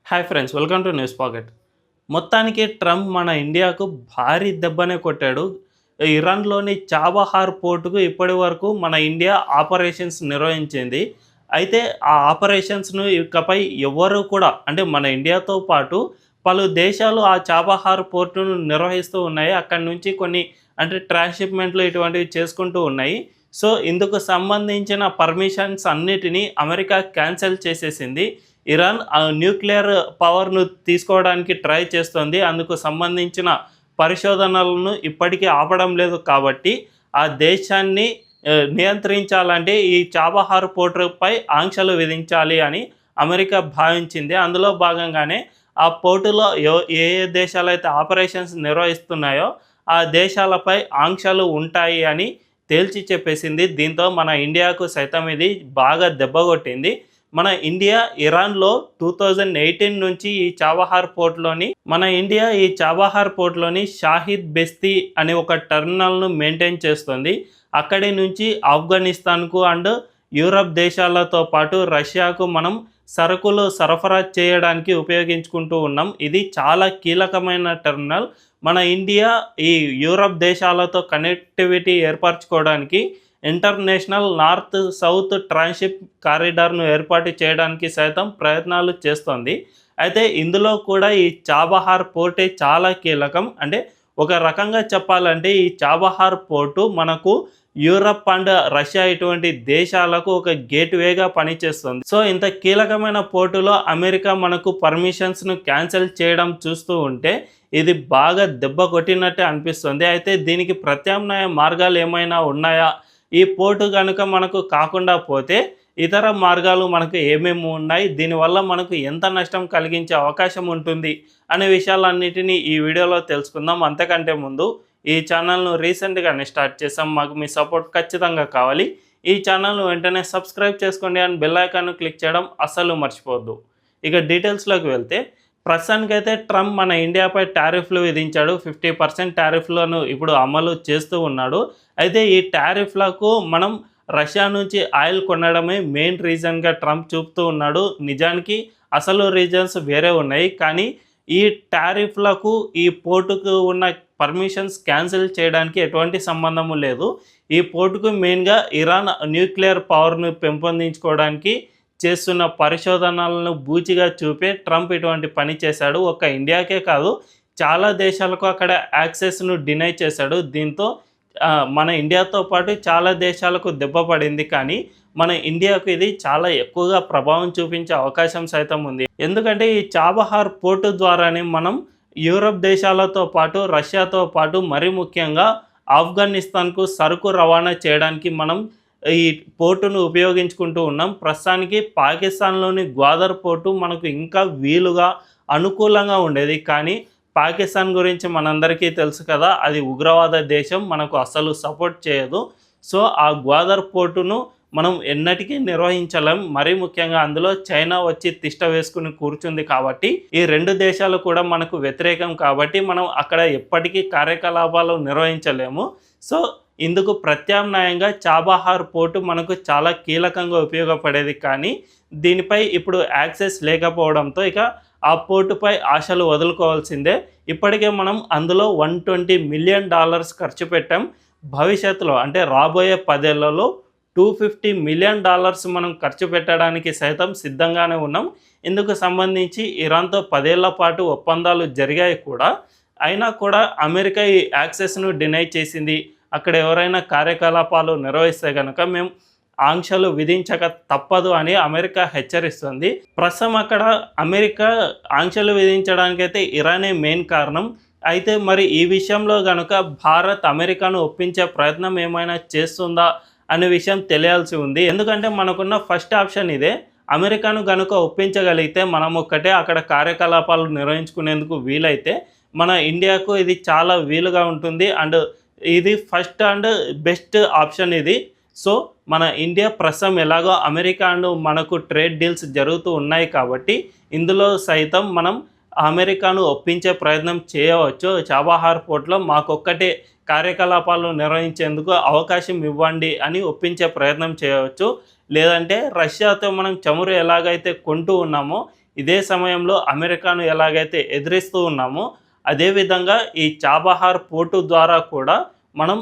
Hi friends, welcome to news pocket. మొత్తానికి Trump మన ఇండియాకు భారీ దెబ్బనే కొట్టాడు. ఇరాన్‌లోని చాబహార్ పోర్టుకు ఇప్పటి వరకు మన ఇండియా ఆపరేషన్స్ నిర్వహించింది. అయితే ఆ ఆపరేషన్స్‌ను ఇకపై ఎవ్వరు కూడా అంటే మన ఇండియాతో పాటు పలు దేశాలు ఆ చాబహార్ పోర్టును నిర్వహిస్తూ ఉన్నాయి. అక్కడి నుంచి కొన్ని అంటే ట్రాన్స్‌షిప్‌మెంట్‌లు ఇటువంటివి చేసుకుంటూ ఉన్నాయి. సో, ఇందుకు సంబంధించిన పర్మిషన్స్ అన్నిటిని అమెరికా క్యాన్సెల్ చేసేసింది. ఇరాన్ న్యూక్లియర్ పవర్‌ను తీసుకోవడానికి ట్రై చేస్తోంది. అందుకు సంబంధించిన పరిశోధనలను ఇప్పటికీ ఆపడం లేదు కాబట్టి, ఆ దేశాన్ని నియంత్రించాలంటే ఈ చాబహార్ పోర్టుపై ఆంక్షలు విధించాలి అని అమెరికా భావించింది. అందులో భాగంగానే ఆ పోర్టులో ఏ ఏ దేశాలైతే ఆపరేషన్స్ నిర్వహిస్తున్నాయో ఆ దేశాలపై ఆంక్షలు ఉంటాయి అని తేల్చి చెప్పేసింది. దీంతో మన ఇండియాకు సైతం ఇది బాగా దెబ్బ కొట్టింది. మన ఇండియా ఇరాన్‌లో 2018 నుంచి ఈ చాబహార్ పోర్ట్‌లోని షాహిద్ బెస్తీ అనే ఒక టెర్మినల్‌ను మెయింటైన్ చేస్తుంది. అక్కడి నుంచి ఆఫ్ఘనిస్తాన్‌కు అండ్ యూరప్ దేశాలతో పాటు రష్యాకు మనం సరుకులు సరఫరా చేయడానికి ఉపయోగించుకుంటూ ఉన్నాం. ఇది చాలా కీలకమైన టెర్మినల్. మన ఇండియా ఈ యూరప్ దేశాలతో కనెక్టివిటీ ఏర్పరచుకోవడానికి ఇంటర్నేషనల్ నార్త్ సౌత్ ట్రాన్స్‌షిప్ కారిడార్‌ను ఏర్పాటు చేయడానికి సైతం ప్రయత్నాలు చేస్తోంది. అయితే ఇందులో కూడా ఈ చాబహార్ పోర్టే చాలా కీలకం. అంటే ఒక రకంగా చెప్పాలంటే ఈ చాబహార్ పోర్టు మనకు యూరప్ అండ్ రష్యా ఇటువంటి దేశాలకు ఒక గేట్‌వేగా పనిచేస్తుంది. సో, ఇంత కీలకమైన పోర్టులో అమెరికా మనకు పర్మిషన్స్‌ను క్యాన్సెల్ చేయడం చూస్తూ ఉంటే ఇది బాగా దెబ్బ కొట్టినట్టే అనిపిస్తుంది. అయితే దీనికి ప్రత్యామ్నాయ మార్గాలు ఏమైనా ఉన్నాయా? ఈ పోర్టు గనుక మనకు కాకుండా పోతే ఇతర మార్గాలు మనకు ఏమేమి ఉన్నాయి, దీనివల్ల మనకు ఎంత నష్టం కలిగించే అవకాశం ఉంటుంది అనే విషయాలన్నిటినీ ఈ వీడియోలో తెలుసుకుందాం. అంతకంటే ముందు ఈ ఛానల్‌ను రీసెంట్‌గానే స్టార్ట్ చేసాం. మాకు మీ సపోర్ట్ ఖచ్చితంగా కావాలి. ఈ ఛానల్‌ను వెంటనే సబ్స్క్రైబ్ చేసుకోండి అండ్ బెల్ ఐకాన్‌ను క్లిక్ చేయడం అస్సలు మర్చిపోవద్దు. ఇక డీటెయిల్స్‌లోకి వెళ్తే ప్రస్తుతానికైతే ట్రంప్ మన ఇండియాపై టారిఫ్లు విధించాడు. 50% టారిఫ్లను ఇప్పుడు అమలు చేస్తూ ఉన్నాడు. అయితే ఈ టారిఫ్లకు మనం రష్యా నుంచి ఆయిల్ కొనడమే మెయిన్ రీజన్‌గా ట్రంప్ చూపుతూ ఉన్నాడు. నిజానికి అసలు రీజన్స్ వేరే ఉన్నాయి. కానీ ఈ టారిఫ్లకు ఈ పోర్టుకు ఉన్న పర్మిషన్స్ క్యాన్సిల్ చేయడానికి ఎటువంటి సంబంధము లేదు. ఈ పోర్టుకు మెయిన్‌గా ఇరాన్ న్యూక్లియర్ పవర్‌ను పెంపొందించుకోవడానికి చేస్తున్న పరిశోధనలను బూచిగా చూపే ట్రంప్ ఇటువంటి పని చేశాడు. ఒక్క ఇండియాకే కాదు, చాలా దేశాలకు అక్కడ యాక్సెస్‌ను డినై చేశాడు. దీంతో మన ఇండియాతో పాటు చాలా దేశాలకు దెబ్బ పడింది. కానీ మన ఇండియాకు ఇది చాలా ఎక్కువగా ప్రభావం చూపించే అవకాశం సైతం ఉంది. ఎందుకంటే ఈ చాబహార్ పోర్టు ద్వారానే మనం యూరప్ దేశాలతో పాటు రష్యాతో పాటు మరీ ముఖ్యంగా ఆఫ్ఘనిస్తాన్‌కు సరుకు రవాణా చేయడానికి మనం ఈ పోర్టును ఉపయోగించుకుంటూ ఉన్నాం. ప్రస్తుతానికి పాకిస్తాన్‌లోని గ్వాదర్ పోర్టు మనకు ఇంకా వీలుగా అనుకూలంగా ఉండేది. కానీ పాకిస్తాన్ గురించి మనందరికీ తెలుసు కదా, అది ఉగ్రవాద దేశం, మనకు అస్సలు సపోర్ట్ చేయదు. సో, ఆ గ్వాదర్ పోర్టును మనం ఎన్నటికీ నిర్వహించలేం. మరీ ముఖ్యంగా అందులో చైనా వచ్చి తిష్ట వేసుకుని కూర్చుంది కాబట్టి, ఈ 2 దేశాలు కూడా మనకు వ్యతిరేకం కాబట్టి మనం అక్కడ ఎప్పటికీ కార్యకలాపాలు నిర్వహించలేము. సో, ఇందుకు ప్రత్యామ్నాయంగా చాబహార్ పోర్టు మనకు చాలా కీలకంగా ఉపయోగపడేది. కానీ దీనిపై ఇప్పుడు యాక్సెస్ లేకపోవడంతో ఇక ఆ పోర్టుపై ఆశలు వదులుకోవాల్సిందే. ఇప్పటికే మనం అందులో $120 మిలియన్ ఖర్చు పెట్టాం. భవిష్యత్తులో అంటే రాబోయే 10 ఏళ్లలో $250 మిలియన్ మనం ఖర్చు పెట్టడానికి సైతం సిద్ధంగానే ఉన్నాం. ఇందుకు సంబంధించి ఇరాన్‌తో 10 ఏళ్ల పాటు ఒప్పందాలు జరిగాయి కూడా. అయినా కూడా అమెరికా ఈ యాక్సెస్‌ను డినై చేసింది. అక్కడ ఎవరైనా కార్యకలాపాలు నిర్వహిస్తే గనక మేము ఆంక్షలు విధించక తప్పదు అని అమెరికా హెచ్చరిస్తుంది. ప్రస్తుతం అక్కడ అమెరికా ఆంక్షలు విధించడానికైతే ఇరానే మెయిన్ కారణం. అయితే మరి ఈ విషయంలో గనుక భారత్ అమెరికాను ఒప్పించే ప్రయత్నం ఏమైనా చేస్తుందా అనే విషయం తెలియాల్సి ఉంది. ఎందుకంటే మనకున్న ఫస్ట్ ఆప్షన్ ఇదే. అమెరికాను గనుక ఒప్పించగలిగితే మనం ఒక్కటే అక్కడ కార్యకలాపాలు నిర్వహించుకునేందుకు వీలైతే మన ఇండియాకు ఇది చాలా వీలుగా ఉంటుంది. అండ్ ఇది ఫస్ట్ అండ్ బెస్ట్ ఆప్షన్ ఇది. సో, మన ఇండియా ప్రస్తుతం ఎలాగో అమెరికా అండ్ మనకు ట్రేడ్ డీల్స్ జరుగుతూ ఉన్నాయి కాబట్టి ఇందులో సైతం మనం అమెరికాను ఒప్పించే ప్రయత్నం చేయవచ్చు. చాబహార్ పోర్టులో మాకొక్కటే కార్యకలాపాలు నిర్వహించేందుకు అవకాశం ఇవ్వండి అని ఒప్పించే ప్రయత్నం చేయవచ్చు. లేదంటే రష్యాతో మనం చమురు ఎలాగైతే కొంటూ ఉన్నామో ఇదే సమయంలో అమెరికాను ఎలాగైతే ఎదిరిస్తూ ఉన్నామో అదేవిధంగా ఈ చాబహార్ పోర్టు ద్వారా కూడా మనం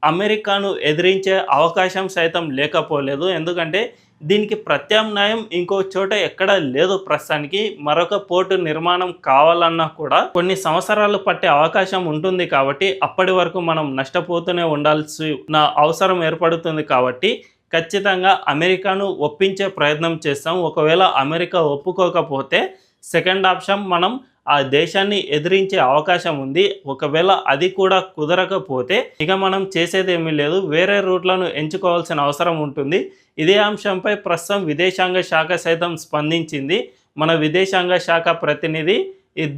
అమెరికాను ఎదిరించే అవకాశం సైతం లేకపోలేదు. ఎందుకంటే దీనికి ప్రత్యామ్నాయం ఇంకో చోట ఎక్కడ లేదు. ప్రస్తుతానికి మరొక పోర్టు నిర్మాణం కావాలన్నా కూడా కొన్ని సంవత్సరాలు పట్టే అవకాశం ఉంటుంది. కాబట్టి అప్పటి వరకు మనం నష్టపోతూనే ఉండాల్సిన అవసరం ఏర్పడుతుంది. కాబట్టి ఖచ్చితంగా అమెరికాను ఒప్పించే ప్రయత్నం చేస్తాం. ఒకవేళ అమెరికా ఒప్పుకోకపోతే సెకండ్ ఆప్షన్ మనం ఆ దేశాన్ని ఎదిరించే అవకాశం ఉంది. ఒకవేళ అది కూడా కుదరకపోతే ఇక మనం చేసేది ఏమీ లేదు, వేరే రూట్లను ఎంచుకోవాల్సిన అవసరం ఉంటుంది. ఇదే అంశంపై ప్రస్తుతం విదేశాంగ శాఖ సైతం స్పందించింది. మన విదేశాంగ శాఖ ప్రతినిధి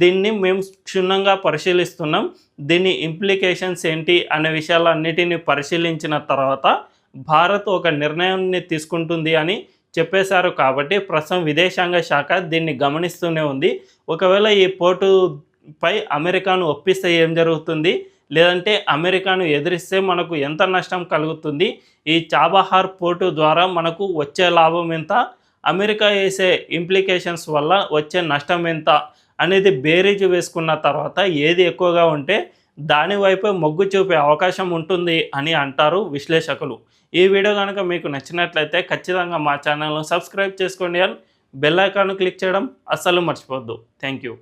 దీన్ని మేము క్షుణ్ణంగా పరిశీలిస్తున్నాం, దీని ఇంప్లికేషన్స్ ఏంటి అనే విషయాలన్నిటిని పరిశీలించిన తర్వాత భారత్ ఒక నిర్ణయాన్ని తీసుకుంటుంది అని చెప్పేశారు. కాబట్టి ప్రస్తుతం విదేశాంగ శాఖ దీన్ని గమనిస్తూనే ఉంది. ఒకవేళ ఈ పోర్టుపై అమెరికాను ఒప్పిస్తే ఏం జరుగుతుంది, లేదంటే అమెరికాను ఎదిరిస్తే మనకు ఎంత నష్టం కలుగుతుంది, ఈ చాబహార్ పోర్టు ద్వారా మనకు వచ్చే లాభం ఎంత, అమెరికా వేసే ఇంప్లికేషన్స్ వల్ల వచ్చే నష్టం ఎంత అనేది బేరీజు వేసుకున్న తర్వాత ఏది ఎక్కువగా ఉంటే దాని వైపే మొగ్గు చూపే అవకాశం ఉంటుంది అని అంటారు విశ్లేషకులు. ఈ వీడియో కనుక మీకు నచ్చినట్లయితే ఖచ్చితంగా మా ఛానల్ను సబ్స్క్రైబ్ చేసుకోండి అండ్ బెల్ ఐకాన్ క్లిక్ చేయడం అస్సలు మర్చిపోవద్దు. Thank you.